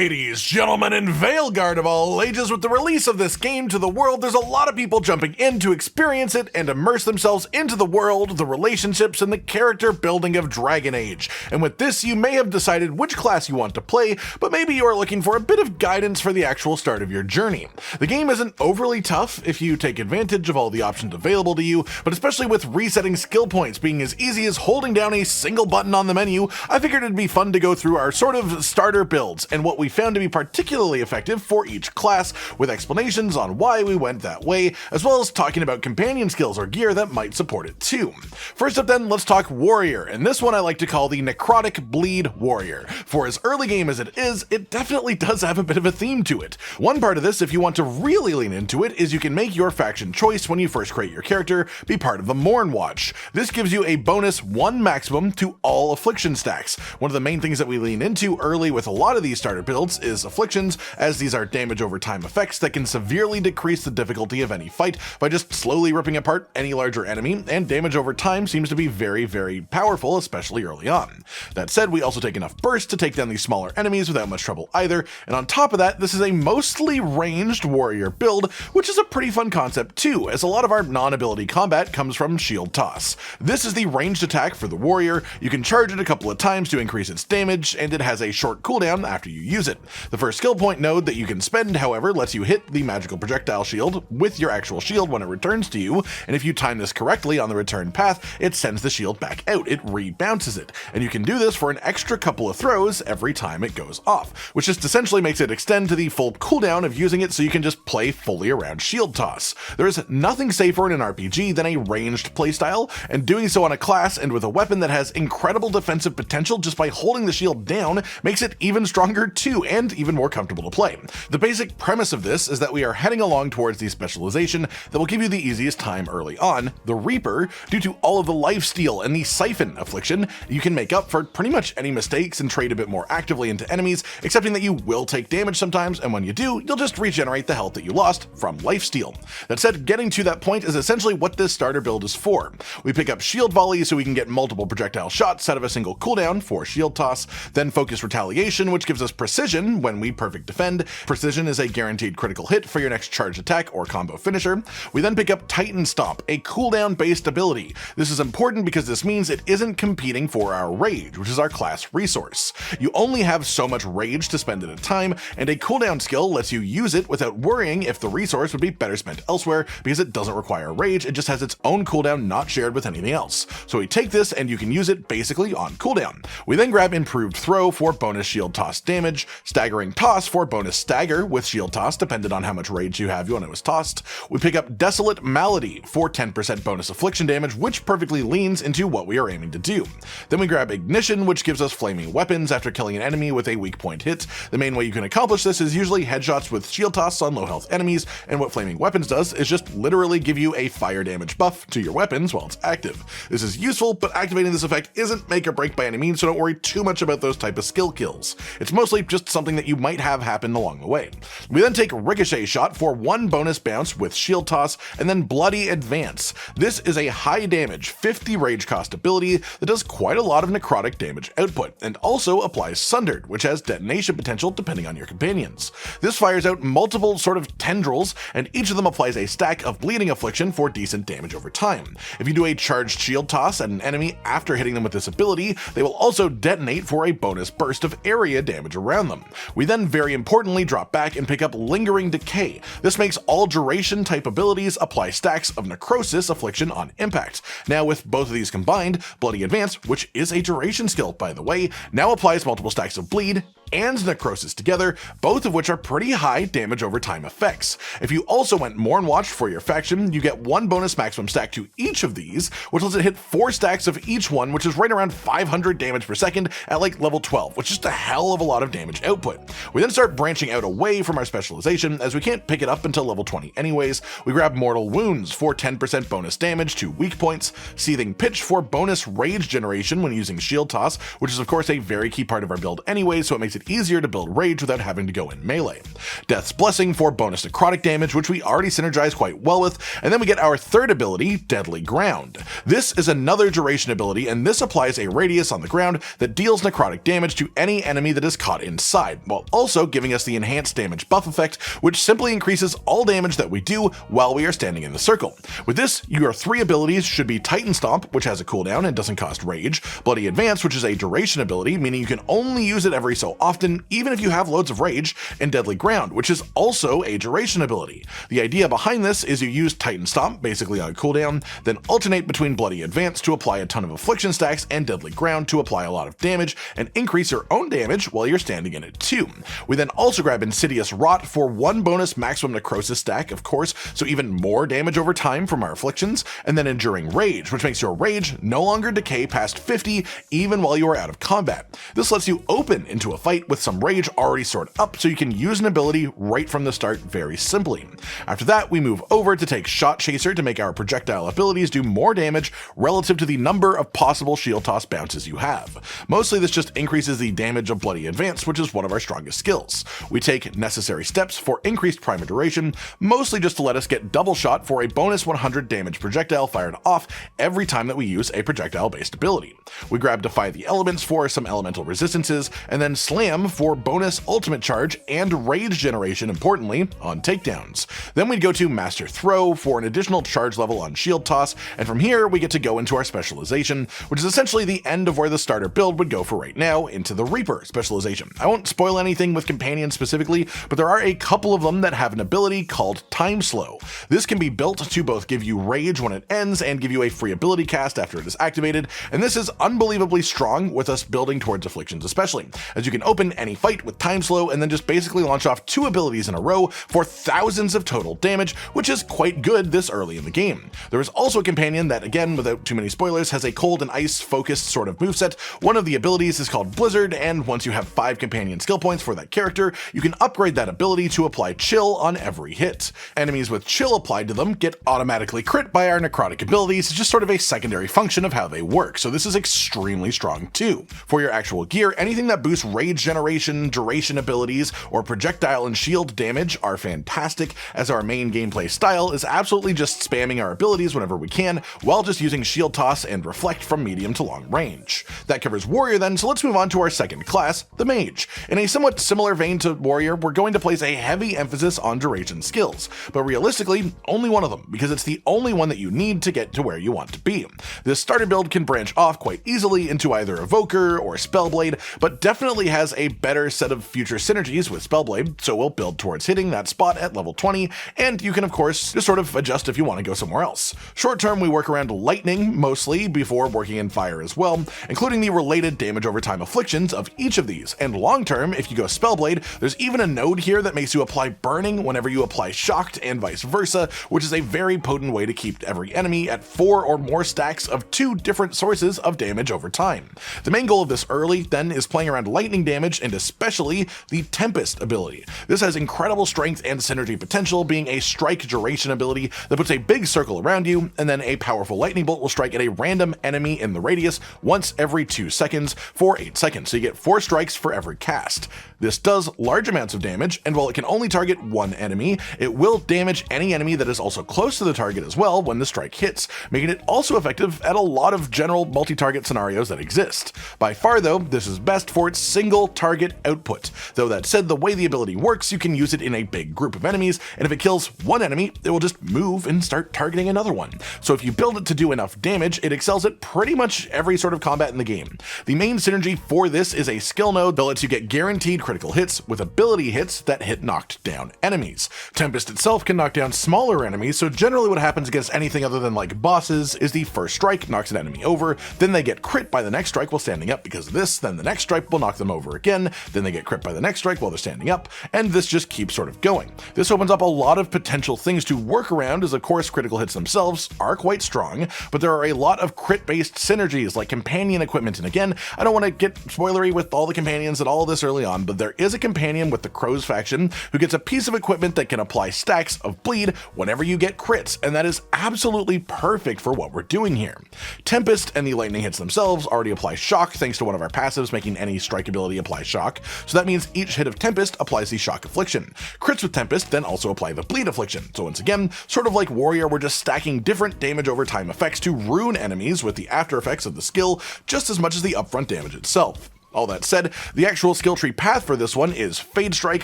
Ladies, gentlemen, and Veilguard of all ages, with the release of this game to the world, there's a lot of people jumping in to experience it and immerse themselves into the world, the relationships, and the character building of Dragon Age. And with this, you may have decided which class you want to play, but maybe you are looking for a bit of guidance for the actual start of your journey. The game isn't overly tough if you take advantage of all the options available to you, but especially with resetting skill points being as easy as holding down a single button on the menu, I figured it'd be fun to go through our sort of starter builds and what we found to be particularly effective for each class, with explanations on why we went that way, as well as talking about companion skills or gear that might support it too. First up then, let's talk Warrior, and this one I like to call the Necrotic Bleed Warrior. For as early game as it is, it definitely does have a bit of a theme to it. One part of this, if you want to really lean into it, is you can make your faction choice when you first create your character be part of the Mourn Watch. This gives you a bonus 1 maximum to all affliction stacks. One of the main things that we lean into early with a lot of these starter builds is afflictions, as these are damage over time effects that can severely decrease the difficulty of any fight by just slowly ripping apart any larger enemy, and damage over time seems to be very powerful, especially early on. That said, we also take enough burst to take down these smaller enemies without much trouble either, and on top of that, this is a mostly ranged warrior build, which is a pretty fun concept too, as a lot of our non-ability combat comes from shield toss. This is the ranged attack for the warrior. You can charge it a couple of times to increase its damage, and it has a short cooldown after you use it. The first skill point node that you can spend, however, lets you hit the magical projectile shield with your actual shield when it returns to you, and if you time this correctly on the return path, it sends the shield back out, it rebounces it, and you can do this for an extra couple of throws every time it goes off, which just essentially makes it extend to the full cooldown of using it so you can just play fully around shield toss. There is nothing safer in an RPG than a ranged playstyle, and doing so on a class and with a weapon that has incredible defensive potential just by holding the shield down makes it even stronger too, and even more comfortable to play. The basic premise of this is that we are heading along towards the specialization that will give you the easiest time early on, the Reaper. Due to all of the lifesteal and the Siphon affliction, you can make up for pretty much any mistakes and trade a bit more actively into enemies, excepting that you will take damage sometimes, and when you do, you'll just regenerate the health that you lost from lifesteal. That said, getting to that point is essentially what this starter build is for. We pick up shield volley so we can get multiple projectile shots out of a single cooldown for shield toss, then focus retaliation, which gives us precision when we perfect defend. Precision is a guaranteed critical hit for your next charge attack or combo finisher. We then pick up Titan Stomp, a cooldown based ability. This is important because this means it isn't competing for our rage, which is our class resource. You only have so much rage to spend at a time, and a cooldown skill lets you use it without worrying if the resource would be better spent elsewhere, because it doesn't require rage, it just has its own cooldown not shared with anything else. So we take this and you can use it basically on cooldown. We then grab Improved Throw for bonus shield toss damage, Staggering Toss for bonus stagger with shield toss dependent on how much rage you have when it was tossed. We pick up Desolate Malady for 10% bonus affliction damage, which perfectly leans into what we are aiming to do. Then we grab Ignition, which gives us flaming weapons after killing an enemy with a weak point hit. The main way you can accomplish this is usually headshots with shield toss on low health enemies, and what flaming weapons does is just literally give you a fire damage buff to your weapons while it's active. This is useful, but activating this effect isn't make or break by any means, so don't worry too much about those type of skill kills. It's mostly just something that you might have happen along the way. We then take Ricochet Shot for 1 bonus bounce with shield toss, and then Bloody Advance. This is a high damage 50 rage cost ability that does quite a lot of necrotic damage output, and also applies Sundered, which has detonation potential depending on your companions. This fires out multiple sort of tendrils, and each of them applies a stack of bleeding affliction for decent damage over time. If you do a charged shield toss at an enemy after hitting them with this ability, they will also detonate for a bonus burst of area damage around them. We then very importantly drop back and pick up Lingering Decay. This makes all duration type abilities apply stacks of necrosis affliction on impact. Now with both of these combined, Bloody Advance, which is a duration skill by the way, now applies multiple stacks of bleed and necrosis together, both of which are pretty high damage over time effects. If you also went Mourn Watch for your faction, you get 1 bonus maximum stack to each of these, which lets it hit 4 stacks of each one, which is right around 500 damage per second at like level 12, which is just a hell of a lot of damage output. We then start branching out away from our specialization, as we can't pick it up until level 20 anyways. We grab Mortal Wounds for 10% bonus damage to weak points, Seething Pitch for bonus rage generation when using shield toss, which is of course a very key part of our build anyway, so it makes it it easier to build Rage without having to go in melee. Death's Blessing for bonus necrotic damage, which we already synergize quite well with, and then we get our third ability, Deadly Ground. This is another duration ability, and this applies a radius on the ground that deals necrotic damage to any enemy that is caught inside, while also giving us the enhanced damage buff effect, which simply increases all damage that we do while we are standing in the circle. With this, your 3 abilities should be Titan Stomp, which has a cooldown and doesn't cost rage, Bloody Advance, which is a duration ability, meaning you can only use it every so often, even if you have loads of rage, and Deadly Ground, which is also a duration ability. The idea behind this is you use Titan Stomp, basically on cooldown, then alternate between Bloody Advance to apply a ton of affliction stacks and Deadly Ground to apply a lot of damage and increase your own damage while you're standing in it too. We then also grab Insidious Rot for 1 bonus maximum necrosis stack, of course, so even more damage over time from our afflictions, and then Enduring Rage, which makes your rage no longer decay past 50 even while you are out of combat. This lets you open into a fight with some rage already stored up so you can use an ability right from the start very simply. After that, we move over to take Shot Chaser to make our projectile abilities do more damage relative to the number of possible shield toss bounces you have. Mostly this just increases the damage of Bloody Advance, which is one of our strongest skills. We take Necessary Steps for increased primer duration, mostly just to let us get double shot for a bonus 100 damage projectile fired off every time that we use a projectile based ability. We grab Defy the Elements for some elemental resistances, and then Slam for bonus ultimate charge and rage generation, importantly, on takedowns. Then we'd go to Master Throw for an additional charge level on shield toss, and from here we get to go into our specialization, which is essentially the end of where the starter build would go for right now, into the Reaper specialization. I won't spoil anything with companions specifically, but there are a couple of them that have an ability called Time Slow. This can be built to both give you rage when it ends and give you a free ability cast after it is activated, and this is unbelievably strong with us building towards afflictions especially, as you can open any fight with Time Slow and then just basically launch off 2 abilities in a row for thousands of total damage, which is quite good this early in the game. There is also a companion that, again, without too many spoilers, has a cold and ice focused sort of moveset. One of the abilities is called Blizzard, and once you have 5 companion skill points for that character, you can upgrade that ability to apply Chill on every hit. Enemies with Chill applied to them get automatically crit by our necrotic abilities, it's just sort of a secondary function of how they work, so this is extremely strong too. For your actual gear, anything that boosts rage generation, duration abilities, or projectile and shield damage are fantastic, as our main gameplay style is absolutely just spamming our abilities whenever we can, while just using shield toss and reflect from medium to long range. That covers warrior then, so let's move on to our second class, the mage. In a somewhat similar vein to warrior, we're going to place a heavy emphasis on duration skills, but realistically, only one of them, because it's the only one that you need to get to where you want to be. This starter build can branch off quite easily into either Evoker or Spellblade, but definitely has a better set of future synergies with Spellblade, so we'll build towards hitting that spot at level 20, and you can of course just sort of adjust if you want to go somewhere else. Short term, we work around lightning mostly before working in fire as well, including the related damage over time afflictions of each of these, and long term, if you go Spellblade, there's even a node here that makes you apply burning whenever you apply shocked and vice versa, which is a very potent way to keep every enemy at 4 or more stacks of 2 different sources of damage over time. The main goal of this early then is playing around lightning damage, and especially the Tempest ability. This has incredible strength and synergy potential, being a strike duration ability that puts a big circle around you, and then a powerful lightning bolt will strike at a random enemy in the radius once every 2 seconds for 8 seconds, so you get 4 strikes for every cast. This does large amounts of damage, and while it can only target one enemy, it will damage any enemy that is also close to the target as well when the strike hits, making it also effective at a lot of general multi-target scenarios that exist. By far though, this is best for its single target output. Though that said, the way the ability works, you can use it in a big group of enemies, and if it kills one enemy, it will just move and start targeting another one. So if you build it to do enough damage, it excels at pretty much every sort of combat in the game. The main synergy for this is a skill node that lets you get guaranteed critical hits with ability hits that hit knocked down enemies. Tempest itself can knock down smaller enemies, so generally what happens against anything other than like bosses is the first strike knocks an enemy over, then they get crit by the next strike while standing up because of this, then the next strike will knock them over again, then they get crit by the next strike while they're standing up, and this just keeps sort of going. This opens up a lot of potential things to work around, as of course critical hits themselves are quite strong, but there are a lot of crit-based synergies like companion equipment, and again, I don't want to get spoilery with all the companions and all of this early on, but there is a companion with the Crows faction who gets a piece of equipment that can apply stacks of bleed whenever you get crits, and that is absolutely perfect for what we're doing here. Tempest and the lightning hits themselves already apply shock thanks to one of our passives, making any strike ability apply apply shock, so that means each hit of Tempest applies the shock affliction. Crits with Tempest then also apply the bleed affliction, so once again, sort of like Warrior, we're just stacking different damage over time effects to ruin enemies with the after effects of the skill just as much as the upfront damage itself. All that said, the actual skill tree path for this one is Fade Strike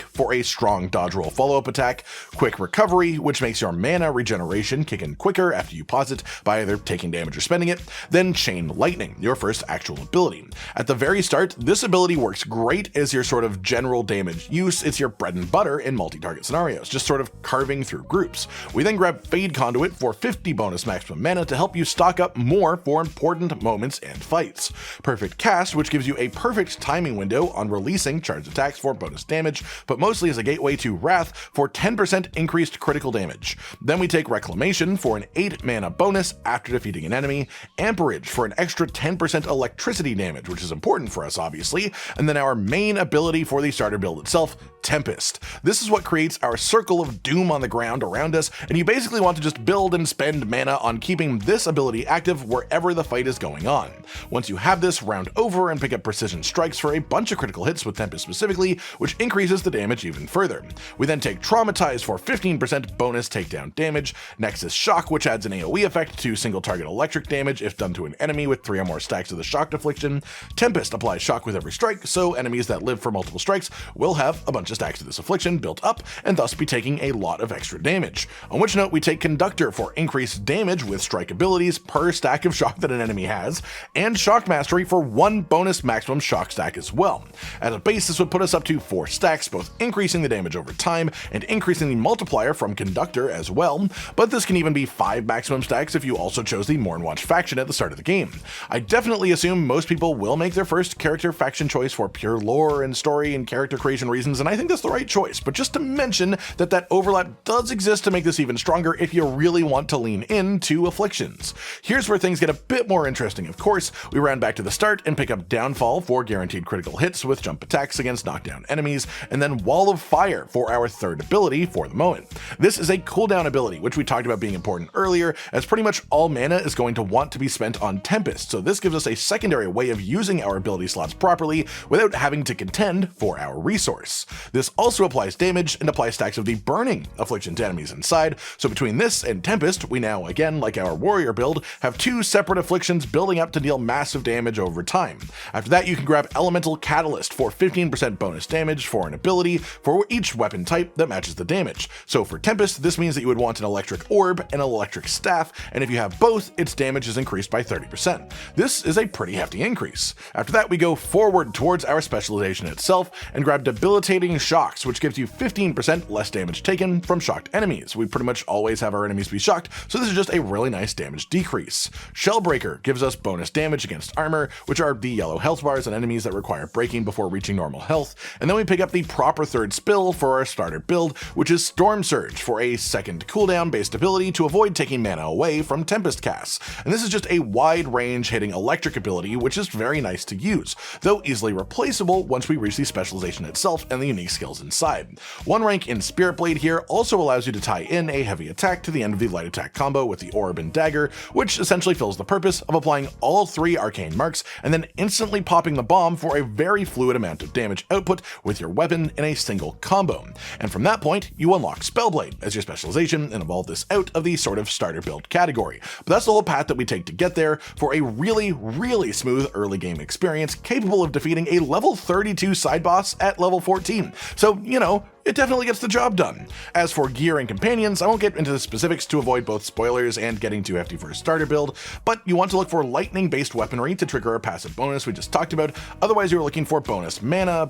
for a strong dodge roll follow-up attack, Quick Recovery, which makes your mana regeneration kick in quicker after you pause it by either taking damage or spending it, then Chain Lightning, your first actual ability. At the very start, this ability works great as your sort of general damage use. It's your bread and butter in multi-target scenarios, just sort of carving through groups. We then grab Fade Conduit for 50 bonus maximum mana to help you stock up more for important moments and fights. Perfect Cast, which gives you a perfect timing window on releasing charged attacks for bonus damage, but mostly as a gateway to Wrath for 10% increased critical damage. Then we take Reclamation for an 8 mana bonus after defeating an enemy, Amperage for an extra 10% electricity damage, which is important for us obviously, and then our main ability for the starter build itself, Tempest. This is what creates our circle of doom on the ground around us, and you basically want to just build and spend mana on keeping this ability active wherever the fight is going on. Once you have this, round over and pick up Precision Strikes for a bunch of critical hits with Tempest specifically, which increases the damage even further. We then take Traumatize for 15% bonus takedown damage, Nexus Shock, which adds an AoE effect to single target electric damage if done to an enemy with 3 or more stacks of the shocked affliction. Tempest applies shock with every strike, so enemies that live for multiple strikes will have a bunch of stacks of this affliction built up and thus be taking a lot of extra damage. On which note, we take Conductor for increased damage with strike abilities per stack of shock that an enemy has, and Shock Mastery for 1 bonus maximum shock stack as well. At a base, this would put us up to 4 stacks, both increasing the damage over time and increasing the multiplier from Conductor as well, but this can even be 5 maximum stacks if you also chose the Mournwatch faction at the start of the game. I definitely assume most people will make their first character faction choice for pure lore and story and character creation reasons, and I think that's the right choice, but just to mention that overlap does exist to make this even stronger if you really want to lean into afflictions. Here's where things get a bit more interesting. Of course, we round back to the start and pick up Downfall for guaranteed critical hits with jump attacks against knockdown enemies, and then Wall of Fire for our third ability for the moment. This is a cooldown ability, which we talked about being important earlier, as pretty much all mana is going to want to be spent on Tempest, so this gives us a secondary way of using our ability slots properly without having to contend for our resource. This also applies damage and applies stacks of the Burning affliction to enemies inside, so between this and Tempest, we now, again like our Warrior build, have 2 separate afflictions building up to deal massive damage over time. After that, you can grab Elemental Catalyst for 15% bonus damage for an ability for each weapon type that matches the damage. So for Tempest, this means that you would want an Electric Orb and an Electric Staff, and if you have both, its damage is increased by 30%. This is a pretty hefty increase. After that, we go forward towards our specialization itself and grab Debilitating Shocks, which gives you 15% less damage taken from shocked enemies. We pretty much always have our enemies be shocked, so this is just a really nice damage decrease. Shellbreaker gives us bonus damage against armor, which are the yellow health bars on enemies that require breaking before reaching normal health, and then we pick up the proper third spill for our starter build, which is Storm Surge for a second cooldown based ability to avoid taking mana away from Tempest casts. And this is just a wide range hitting electric ability, which is very nice to use, though easily replaceable once we reach the specialization itself and the unique skills inside. 1 rank in Spirit Blade here also allows you to tie in a heavy attack to the end of the light attack combo with the Orb and Dagger, which essentially fills the purpose of applying all 3 arcane marks and then instantly popping the bomb for a very fluid amount of damage output with your weapon in a single combo. And from that point, you unlock Spellblade as your specialization and evolve this out of the sort of starter build category. But that's the whole path that we take to get there for a really smooth early game experience capable of defeating a level 32 side boss at level 14. So, you know, it definitely gets the job done. As for gear and companions, I won't get into the specifics to avoid both spoilers and getting too hefty for a starter build, but you want to look for lightning-based weaponry to trigger a passive bonus we just talked about. Otherwise, you're looking for bonus mana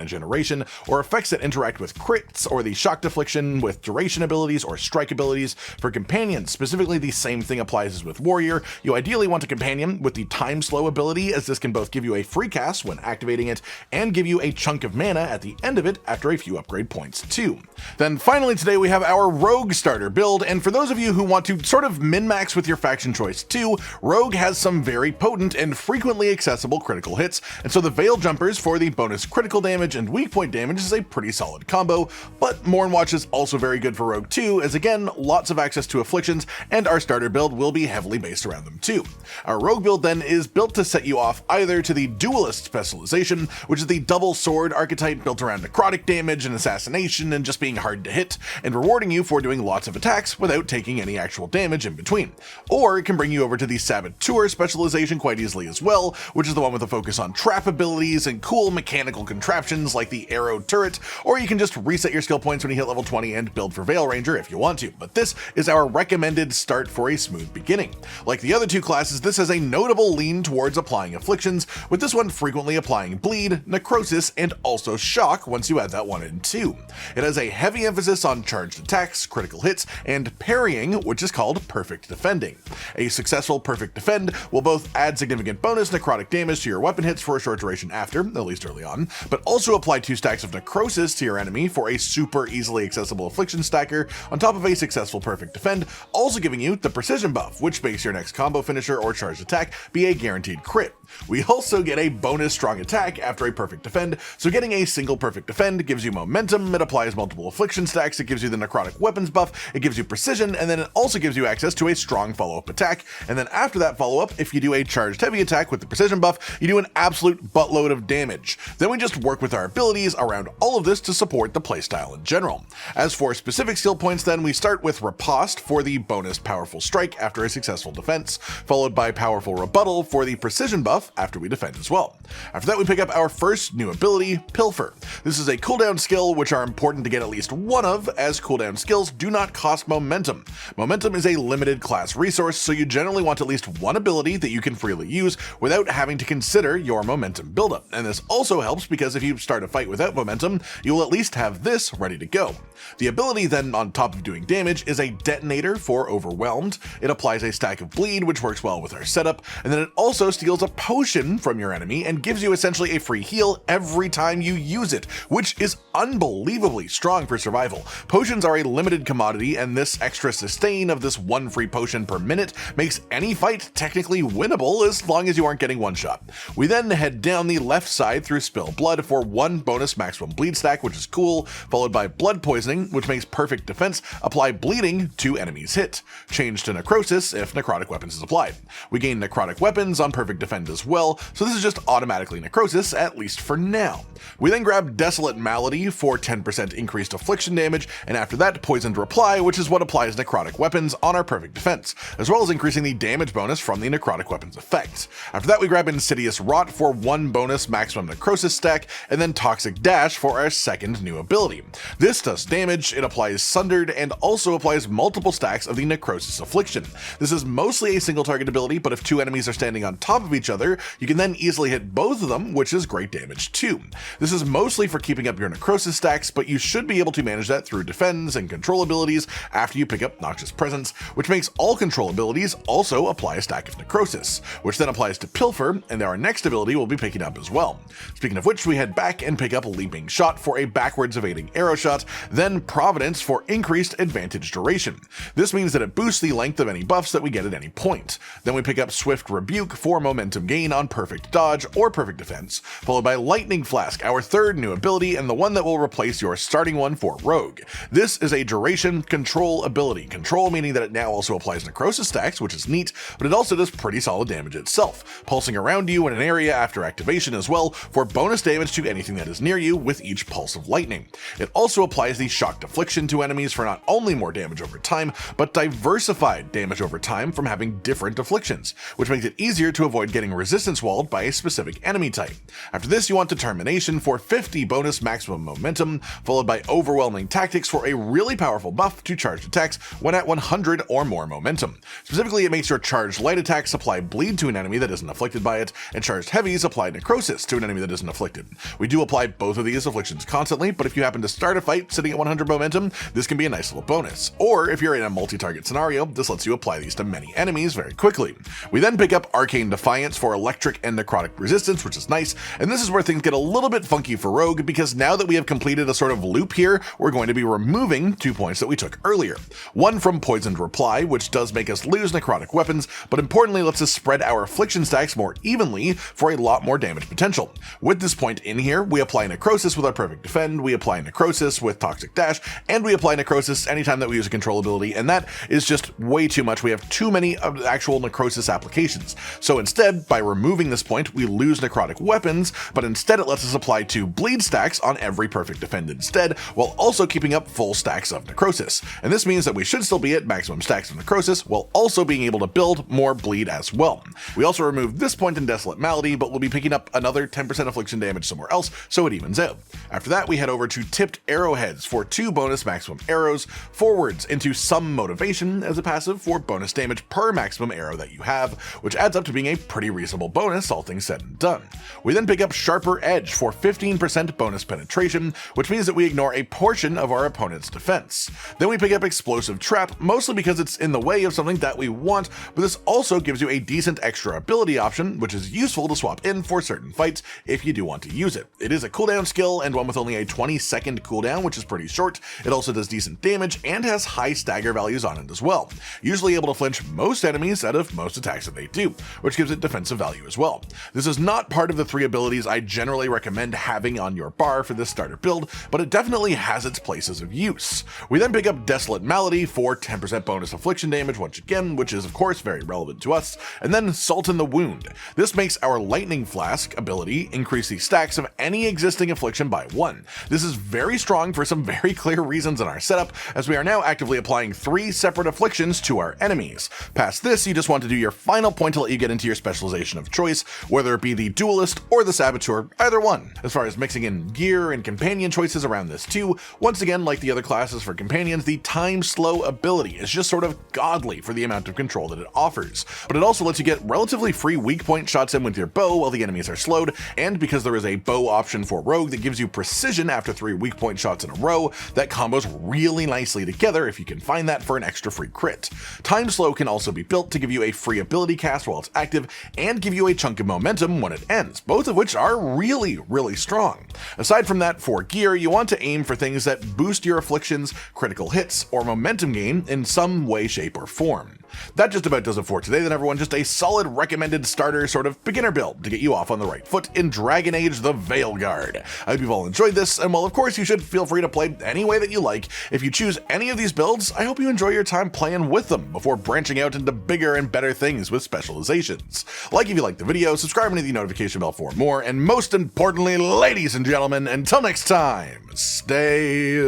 generation, or effects that interact with crits, or the shocked affliction with duration abilities or strike abilities. For companions, specifically the same thing applies as with Warrior. You ideally want a companion with the time slow ability, as this can both give you a free cast when activating it and give you a chunk of mana at the end of it after a few upgrade points points too. Then finally today we have our Rogue starter build, and for those of you who want to sort of min-max with your faction choice too, Rogue has some very potent and frequently accessible critical hits, and so the Veil Jumpers for the bonus critical damage and weak point damage is a pretty solid combo, but Mournwatch is also very good for Rogue too, as again, lots of access to afflictions, and our starter build will be heavily based around them too. Our Rogue build then is built to set you off either to the Duelist specialization, which is the double sword archetype built around necrotic damage and assassination and just being hard to hit, and rewarding you for doing lots of attacks without taking any actual damage in between. Or it can bring you over to the Saboteur specialization quite easily as well, which is the one with a focus on trap abilities and cool mechanical contraptions like the arrow turret, or you can just reset your skill points when you hit level 20 and build for Veil Ranger if you want to, but this is our recommended start for a smooth beginning. Like the other two classes, this has a notable lean towards applying afflictions, with this one frequently applying bleed, necrosis, and also shock once you add that one in too. It has a heavy emphasis on charged attacks, critical hits, and parrying, which is called perfect defending. A successful perfect defend will both add significant bonus necrotic damage to your weapon hits for a short duration after, at least early on, but also apply 2 stacks of necrosis to your enemy for a super easily accessible affliction stacker on top of a successful perfect defend, also giving you the precision buff, which makes your next combo finisher or charged attack be a guaranteed crit. We also get a bonus strong attack after a perfect defend, so getting a single perfect defend gives you momentum, it applies multiple affliction stacks, it gives you the necrotic weapons buff, it gives you precision, and then it also gives you access to a strong follow-up attack, and then after that follow-up, if you do a charged heavy attack with the precision buff, you do an absolute buttload of damage. Then we just work with our abilities around all of this to support the playstyle in general. As for specific skill points then, we start with Riposte for the bonus powerful strike after a successful defense, followed by powerful rebuttal for the precision buff after we defend as well. After that we pick up our first new ability, Pilfer. This is a cooldown skill which are important to get at least one of, as cooldown skills do not cost momentum. Momentum is a limited class resource, so you generally want at least one ability that you can freely use without having to consider your momentum buildup, and this also helps because if you start a fight without momentum, you will at least have this ready to go. The ability then, on top of doing damage, is a detonator for Overwhelmed. It applies a stack of bleed, which works well with our setup, and then it also steals a potion from your enemy and gives you essentially a free heal every time you use it, which is unbelievably strong for survival. Potions are a limited commodity, and this extra sustain of this one free potion per minute makes any fight technically winnable as long as you aren't getting one shot. We then head down the left side through Spill Blood for 1 bonus maximum bleed stack, which is cool, followed by Blood Poisoning, which makes perfect defense, apply bleeding to enemies hit. Change to Necrosis if necrotic weapons is applied. We gain necrotic weapons on perfect defend as well, so this is just automatically necrosis, at least for now. We then grab Desolate Malady for 10% increased affliction damage, and after that Poisoned Reply, which is what applies necrotic weapons on our perfect defense, as well as increasing the damage bonus from the necrotic weapons effect. After that we grab Insidious Rot for 1 bonus maximum necrosis stack, and then Toxic Dash for our second new ability. This does damage, it applies Sundered, and also applies multiple stacks of the Necrosis Affliction. This is mostly a single target ability, but if 2 enemies are standing on top of each other, you can then easily hit both of them, which is great damage too. This is mostly for keeping up your necrosis stacks, but you should be able to manage that through defense and control abilities after you pick up Noxious Presence, which makes all control abilities also apply a stack of necrosis, which then applies to Pilfer, and our next ability will be picking up as well. Speaking of which, we head back and pick up Leaping Shot for a backwards evading arrow shot, then Providence for increased advantage duration. This means that it boosts the length of any buffs that we get at any point. Then we pick up Swift Rebuke for momentum gain on perfect dodge or perfect defense, followed by Lightning Flask, our third new ability and the one that will replace your starting one for Rogue. This is a duration control ability. Control meaning that it now also applies necrosis stacks, which is neat, but it also does pretty solid damage itself, pulsing around you in an area after activation as well for bonus damage to anything that is near you with each pulse of lightning. It also applies the Shocked Affliction to enemies for not only more damage over time, but diversified damage over time from having different afflictions, which makes it easier to avoid getting resistance walled by a specific enemy type. After this, you want Determination for 50 bonus maximum momentum, followed by Overwhelming Tactics for a really powerful buff to charged attacks when at 100 or more momentum. Specifically, it makes your charged light attacks apply bleed to an enemy that isn't afflicted by it, and charged heavies apply necrosis to an enemy that isn't afflicted. We do apply both of these afflictions constantly, but if you happen to start a fight sitting at 100 momentum, this can be a nice little bonus. Or if you're in a multi-target scenario, this lets you apply these to many enemies very quickly. We then pick up Arcane Defiance for electric and necrotic resistance, which is nice, and this is where things get a little bit funky for Rogue, because now that we have completed created a sort of loop here. We're going to be removing 2 points that we took earlier. One from Poisoned Reply, which does make us lose necrotic weapons, but importantly lets us spread our affliction stacks more evenly for a lot more damage potential. With this point in here, we apply Necrosis with our Perfect Defend, we apply Necrosis with Toxic Dash, and we apply Necrosis anytime that we use a control ability, and that is just way too much. We have too many actual Necrosis applications. So instead, by removing this point, we lose necrotic weapons, but instead it lets us apply 2 bleed stacks on every Perfect Defend instead, while also keeping up full stacks of Necrosis. And this means that we should still be at maximum stacks of Necrosis, while also being able to build more bleed as well. We also remove this point in Desolate Malady, but we'll be picking up another 10% affliction damage somewhere else, so it evens out. After that, we head over to Tipped Arrowheads for 2 bonus maximum arrows forwards into Some Motivation as a passive for bonus damage per maximum arrow that you have, which adds up to being a pretty reasonable bonus, all things said and done. We then pick up Sharper Edge for 15% bonus penetration, which means that we ignore a portion of our opponent's defense. Then we pick up Explosive Trap, mostly because it's in the way of something that we want, but this also gives you a decent extra ability option, which is useful to swap in for certain fights if you do want to use it. It is a cooldown skill, and one with only a 20-second cooldown, which is pretty short. It also does decent damage and has high stagger values on it as well, usually able to flinch most enemies out of most attacks that they do, which gives it defensive value as well. This is not part of the 3 abilities I generally recommend having on your bar for this starter build, but it definitely has its places of use. We then pick up Desolate Malady for 10% bonus affliction damage once again, which is of course very relevant to us, and then Salt in the Wound. This makes our Lightning Flask ability increase the stacks of any existing affliction by 1. This is very strong for some very clear reasons in our setup, as we are now actively applying 3 separate afflictions to our enemies. Past this, you just want to do your final point to let you get into your specialization of choice, whether it be the Duelist or the Saboteur, either one. As far as mixing in gear and companion choices around this too, once again, like the other classes for companions, the Time Slow ability is just sort of godly for the amount of control that it offers, but it also lets you get relatively free weak point shots in with your bow while the enemies are slowed, and because there is a bow option for Rogue that gives you precision after 3 weak point shots in a row, that combos really nicely together if you can find that for an extra free crit. Time Slow can also be built to give you a free ability cast while it's active, and give you a chunk of momentum when it ends, both of which are really strong. Aside from that, for gear, you want to aim for things that boost your afflictions, critical hits, or momentum gain in some way, shape, or form. That just about does it for today then, everyone. Just a solid recommended starter sort of beginner build to get you off on the right foot in Dragon Age the Veilguard. I hope you've all enjoyed this, and while of course you should feel free to play any way that you like, if you choose any of these builds, I hope you enjoy your time playing with them before branching out into bigger and better things with specializations. Like if you liked the video, subscribe and hit the notification bell for more, and most importantly, ladies and gentlemen, until next time, stay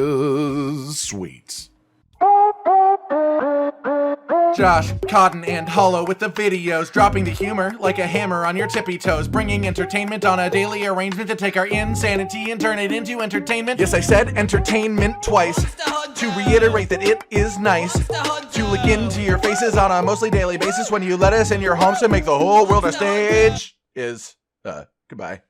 sweet. Josh, Cotton, and Hollow with the videos, dropping the humor like a hammer on your tippy toes, bringing entertainment on a daily arrangement to take our insanity and turn it into entertainment. Yes, I said entertainment twice, to reiterate that it is nice to look into your faces on a mostly daily basis when you let us in your homes to make the whole world a stage. Goodbye.